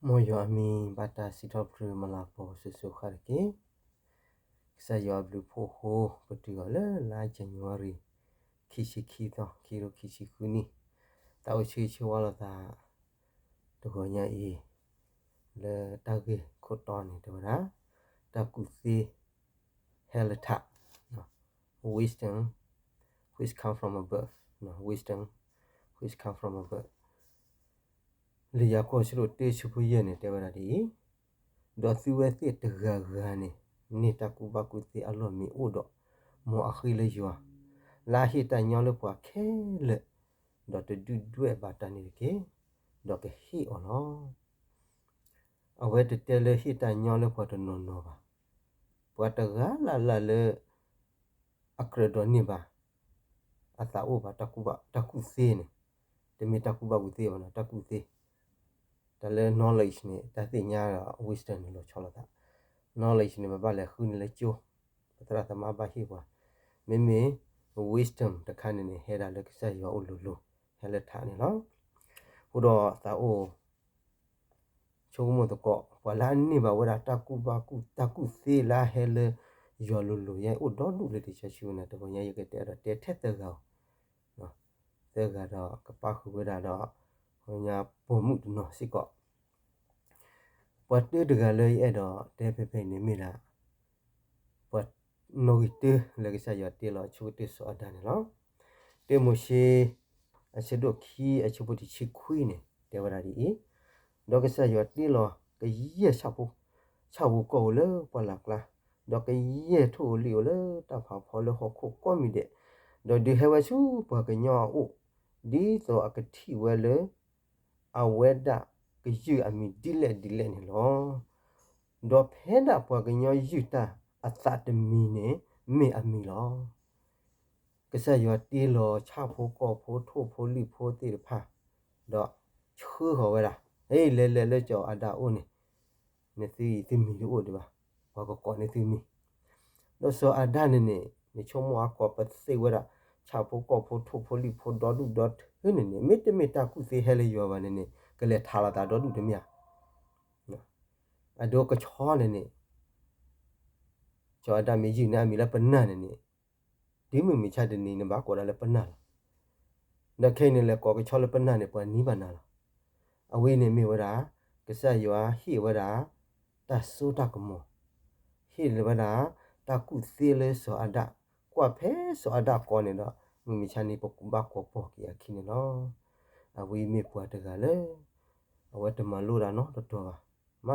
Moyo ami bata sitopru malapo susu kharke sayo blue poho betuale la January kishi to kiro kishi kuni tao chi wala ta to nya e le tagi kotoni to na ta kusi helata no wisdom which come from above no wisdom which come from above le ya ko shiro te chupu ye ne te bara di do siwe se te ga ni ta ku ba ku se alo mi o do mo a khi le yo la hi ta nyo le kwa khe le do te du ba ta ni ke do ke hi o no a we te le hi ta nyo le kwa to no ba pa ta ga la le a kre do ni ba a ta o ba ta ku se ne te mi ta ku ba ku se ba na ta ku se ta le knowledge ni ta ti nya wisdom ni lo chola ta knowledge ni ba le khu ni le chu ta ta ma ba hi kwa me wisdom ta khan ni he da le sa yo o lu he le tha ni no hu do ta o chu mo to ko wa la ni ba wa ta ku se la he le yo lu ye o do lu le ti cha chu na to nya ye ke te te the te ga no te ga do ka pa khu da do nya po mu no si ko What did the gallery at all? They pay me mila. But no, it like I say, your tail or shoot this or done. They mushy, I said, key, I should put the chick queen. They were at the dog say your tail or a year chapu. Chawu go low, palakla. Dog a year to leo, tap up hollow hawk comedy. Dog they have a shoe, but a yaw. These or a tea well, a weather. Cái gì à mình đi lên nó đó hết đã qua cái nhau gì ta à sát mình nè mình à mình lo cái sao giờ đi lo cha phố co phố thô phố li phố tê pa đó chưa họ vậy là ấy le cho à đã ôn nè thì mình đi ôn được ba qua cái con này thì mình đó số à đã nè cho mua qua bắt xe vậy là cha phố co phố thô phố li phố đó đủ đó thế nè mấy ta cũng sẽ hay là giờ vậy nè cái lẽ thà là ta đó đủ được nhỉ do cái chó này cho ada mi ji na mi la panna ne di mi cha de ni ba ko la panna na khe ne le ko cái chó la panna ne pa ni ba na la a we ne mi wa da ka sa yo hi wa da ta su ta ko mo hi le wa da ta ku se le so ada kwa phe so ada ko ne do mi cha ni ba ko po ki a ki ne no a we mi pa de ga le a wa de ma lu da no to ba ma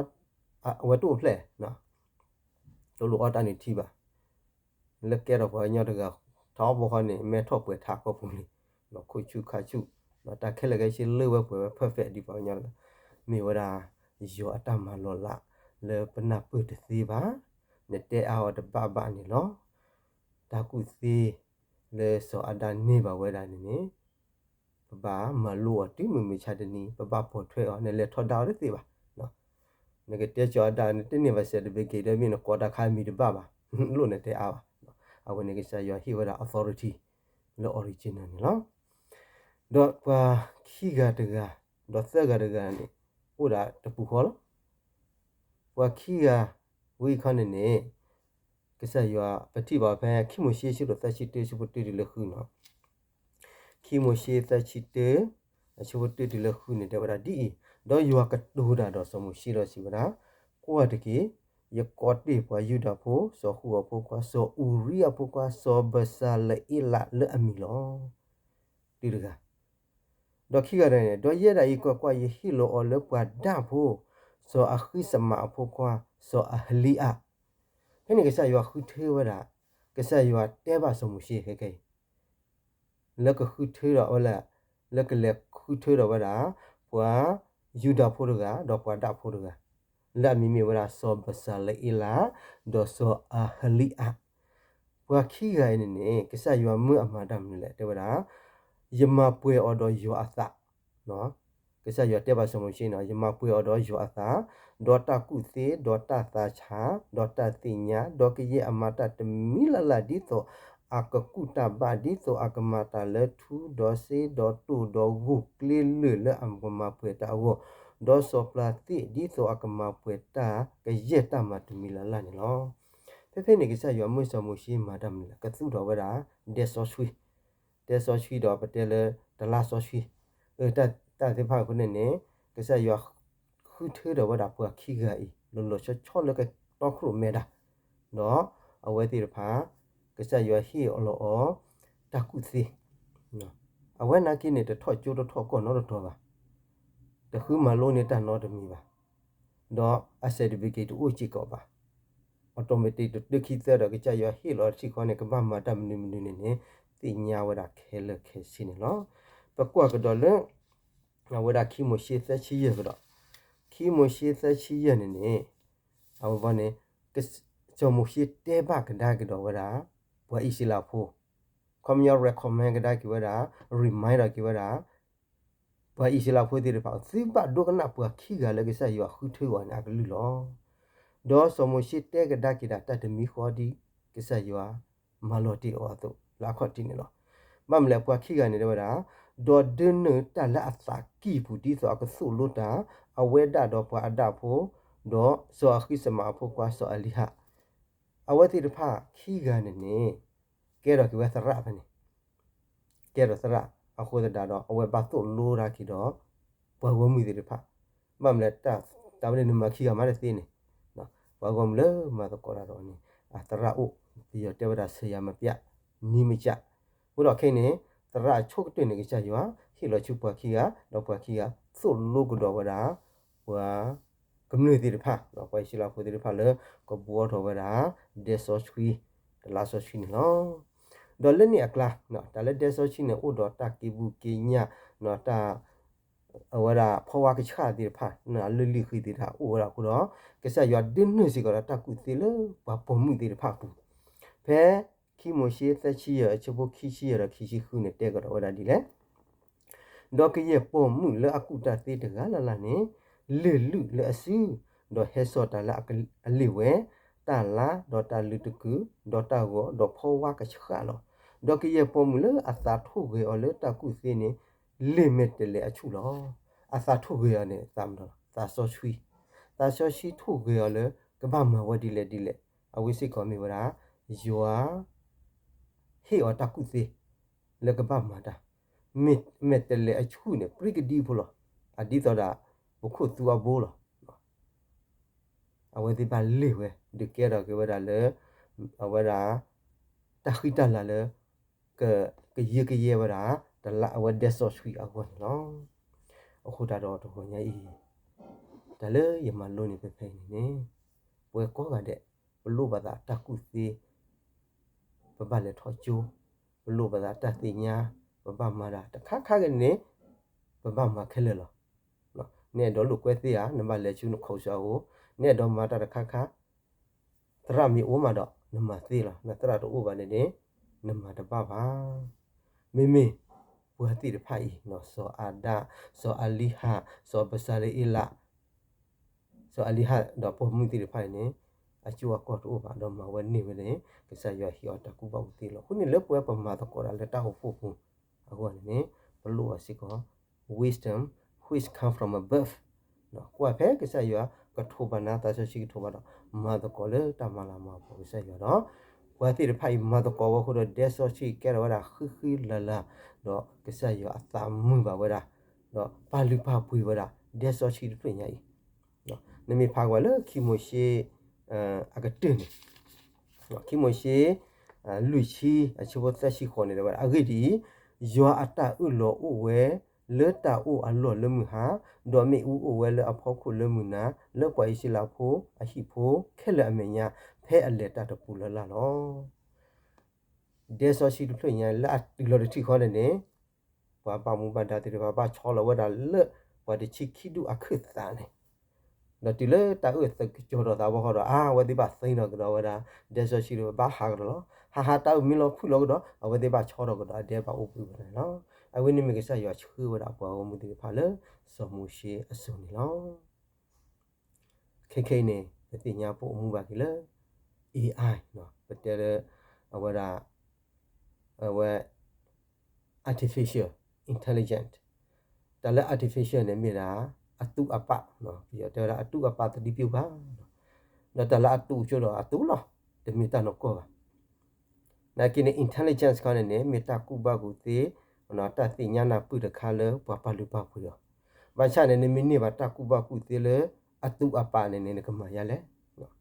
a wa tu ple na to lu ata ni thi ba le ke ro ba nya de ga tho bo kha ni me tho pwe tha ko pu ni no khu chu kha chu no ta khe le ga shi le wa pwe perfect di ba nya mi wa da yo ata ma lo la le pa na pu de si ba ne te a wa de ba ni lo ta ku si le so ada ni ba wa da ni ba ma lo ti mi cha de ni ba po thwe o ne le tho da de si ba no ne ke te cho ada ni ti ni ba se de be ke de mi no ko da kha mi de ba lo ne te a ba a when ke sa yo hi wa da authority lo original ni lo do kwa khi ga de ga do se ga de ga ni ho da ta pu kho lo kwa khi ga wi kha ne ke sa yo pa ti ba phe khi mo shi lo ta chi te shi pu ti le khu no khi mo shi ta chi te shi pu ti le khu ni de ba di do yo ka do da do so mo shi lo shi ba da ko wa de ke ye ko ti pa yu da pho so hu pho kwa so u ri ya pho kwa so ba sa le i la le a mi lo ti de ga do khi ga de do ye da i kwa ye hi lo o le kwa da pho so a khi sa ma pho kwa so a hli a he ni ke sa yo khu the wa da ke sa yo te ba so mo shi he ke le ko khu the ro o la le ke le khu the ro wa da kwa yu da pho ga do kwa da pho ga la mi wa da so ba sa le i la do so a hli a kwa khi ga ni ke sa yo mu a ma da mi le te wa da ye ma pwe o do yo a sa no ke sa yo te ba so mo shi no ye ma pwe o do yo a sa do ta ku se do ta sa cha do ta ti nya do ke ye a ma ta te mi la di so a ka ku ta ba di so a ka ma ta le thu do se do tu do gu kle le am ko ma pwe ta wo ဒေါ်စောပလာတိဒီဆိုအကမပွေတာကရက်တမတမီလာလာနေလောဖေဖေနေကစားရမွေးစောမှုရှိမာတမီလာကသူတော်ဝရာဒေဆောဆွီတော့ပတဲလေဒလာဆောဆွီတတေဖာခုနေကစားရခုထေတော်ဝရာပွားခိဂာဤလောလောချောလကတော့ခရုမဲတာနော်အဝဲတိဖာကစားရဟီအလောတကုစီနော်အဝဲနာကိနေတဲ့ထော့ကျိုးတော့ထော့ကောနော်တော့ပါတခုမလုံးနေတာနော်တမီပါတော့အဆက်ဒီဗီကေတူအချီကောပါအော်တိုမက်တစ်ဒခိတဲ့တော့ကြာရဟီလော်ချီခေါနေကဘာမတမနီမနီနေတင်ညာဝရခဲလခဲစင်းနော်ပကွာကတော့လေဝရခီမရှိသက်ချီရကတော့ခီမရှိသက်ချီရနေအဝဘနေကချောမရှိတဲဘကဒါကတော့ဝရဘွာအီစီလာဖိုcome your recommend ကဒါကဝရ reminder ကဝရဘာအီစီလာဖိုဒီရပါစီဘဒုကနာပွားခီကလည်းကစားရခုထွေးဝနာကလူလောဒေါ်စမရှိတဲကဒါကီဒါတတမီခေါ်ဒီကစားရမလော်တီအော်တော့လာခေါ်တင်လောမမလဲပွားခီကနေတော့ဒါဒေါ်ဒင်းနတလာအစာကီပူဒီဆိုအကဆူလို့တာအဝဲဒါတော့ပွားအဒါဖို့ဒေါ်ဆိုအခီစမဖို့ကွာဆိုအလီဟာအဝဲတိတဖခီကနေနေကဲတော့ကဝဲစရဖနေကဲတော့စရအခုဒါတော့အဝဲပါဆိုလို့ရာခီတော့ဘဝဝမှုတိတဖမမလဲတာဘယ်နေမခီကမရသိနေနော်ဘာကမလဲမတော့ကောရတော့နေအတရအိုဒီရတဲ့ဝရဆေးရမပြနီမချဘုတော့ခိနေတရချုပ်တွင်နေကြရွာဟီလောချူပွားခီကတော့ပွားခီကဆိုလို့ကတော့ဝရာဝါကမြူနီတီတဖာတော့ပွားရှိလာဖို့ဒီတဖာလေကဘောတော့ဝရာဒေဆောချွီဒလာဆောချွီနော်ဒေါ်လနေအကလာနော်ဒါလည်းဒေဆောချွီနေဥတော်တာကီဘူးကီညာနော်တာဝရာဖောဝါကချာဒီဖာနော်လလီခီဒီတာဥရာခုတော့ကစားရဒင်းနေစီကရတာကူတီလေဘာပုံမှုဒီဖာပူဖဲခီမိုရှိသက်ချီရအချဘခီရှိရခီရှိခုနေတဲ့ကတော့ဝရာဒီလေဒေါကရဲ့ပုံမှုလအကုတသေးတကလာလာနေလေလူလအစီဒေါဟဲဆောတာလာအလီဝဲတာလာဒေါတာလူတကူဒေါတာကိုဒေါဖောဝါကချခါလောဒေါကရဲ့ပုံမှုလအသာထုဝဲအလတကုစီနေလေမက်တလေအချူလောအသာထုဝဲရနေတမ်တော့သာဆောချွီသာဆောရှိထုဝဲရလေကဘာမဝဒီလေအဝိစိကောမီဝရာယွာဟေအတကုစီလေကဘာမာတာမက်တလေအချူနေပရိကဒီဖလောအဒီတော့ဒါဘခုသူအဘိုးလောအဝဲဒီပါလေဝဲဒီကဲတော့ကဝဒါလေအဝဲဒါတခိတလာလေကရေဝဒါတလာအဝဲဒက်ဆော့ဆွီအကွနော်အခုဒါတော့တော့ညာဤဒါလေယမလုံးနေပဲဖိနေပွဲကောကတဲ့ဘလို့ပါတာတကုစီဘလေထောချိုဘလို့ပါတာတသိညာဘမာတာတခါကနေဘမခဲလေလောနော်နဲ့တော့လူကွဲသေးရနမလေချူနခေါ်ရှာကိုနဲ့တော့မာတာတခါတရမီအိုးမှာတော့နမသေးလားနတရတော့ဥပါနေနမတပပါမေဘွာတိတဖိုင်နော်ဆောအာဒါဆောအလီဟာဆောဘဆာရီလာဆောအလီဟာတော့ပုံမှုတိတဖိုင်နေအချူအကော့ဥပါတော့မဝဲနေဝဲနေကစားရဟီအတကူပေါ့တိလို့ခုနေလက်ပွဲပမာတော့ကောရလက်တာဟုတ်ဖို့အခုကနေဘလို့အစီကော wisdom which come from above နော်ကွာဖဲကစားရကထိုးပါနာတာရှိထိုးပါတော့မာတော့ကောလေတမလာမှာပေါ့ကစားရတော့ဝါတိရဖိုင်မာတော့ကောခုတော့ဒက်ဆောရှိကဲတော့ခီလာလာတော့ကစားရအသာမှုပါဝဲတာတော့ပါလူပါပွေဝဲတာဒက်ဆောရှိပြညာကြီးနော်နမေဖာကွာလေခီမိုရှိအကတင်နော်ခီမိုရှိလူချီအချို့သက်ရှိခေါ်နေတယ်ဗျအဂိဒီယွာအတဥလောဥဝဲလေတာဥအလောလမှုဟာဒေါ်မေဥဝဲလေအဖောက်ခုလမှုနာလေပွားရှိလာဖို့အရှိဖို့ခဲလေအမညာဖဲအလက်တတပူလလာလောဒေဆောရှိတို့ညာလာတီလောတိခေါ်နေဘာပါမူပါတာတိဘာချောလဝဒါလေဘာဒီချီခိဒူအခစ်တာနေနော်တီလေတာဥစကကြောတော့တာဘောတော့ဝဒီပါစိန်တော့ကတော့ဝဒါဒေဆောရှိတို့ဘာဟာကတော့ဟာတောက်မီလောခုလောတော့ဝဒီပါချောတော့ကတော့ဒေပါဥပူပဲနော်အဝိနိမကဆရချူဝဒါဘောမူဒီဖာလေစောမှုရှိအစုံနေလောခေနေတိညာပို့မှုပါကလေ AI နော်ပတဲအဝဒါအဝ artificial intelligent တလဲ artificial နဲ့မြင်တာ အတုအပနော်ပြီးတော့အတုအပတတိပြုပါနော်တလာအတုကျတော့အတုလားတမီတာနော်ကောပါနာကိနေ intelligence ကနေနေမေတာကုဘကုသေးနော်တသိညာနာပုတခါလေပပလူပပူရောဘာချနေနေမိနေဘာတကုဘကုသေးလေအတုအပနေနေကမရလဲနော်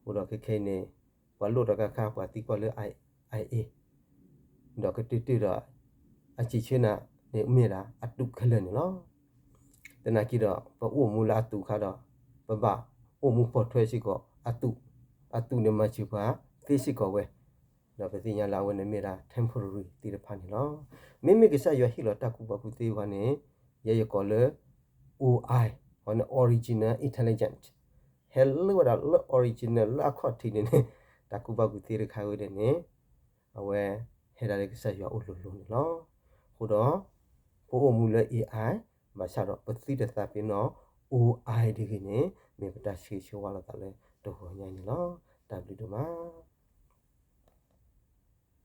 ဟိုတော့ခဲနေဘာလို့တော့ခါပါတိကောလေ IA တော့ကတိတိတော့အချီချင်းနာနေအမေလားအတုခလနေနော်တနာကြည့်တော့ပအိုမူလာတုခါတော့ပပအိုမူပေါ်ထွဲရှိကောအတုနေမချီပါသိရှိကောဝဲတော့ပတိညာလာဝင်နေမိတာ temporary တိရဖာနေနော်မိမိကစားရဟီလတကူပကူသေးဝနေရကောလေ OI on original intelligent hello what original လာခေါ်တီနေတကူပကူသေးရခိုင်ဝဲနေအဝဲဟဲဒါလေးကစားရအုတ်လို့နော်ဟိုတော့ပို့မူလေ AI မဆတော့ပတိတသပင်းတော့ OI ဒီကိနေမေပတာရှိရှိဝါလာတလဲတော့ညနေနော်တဘလီတို့မှာ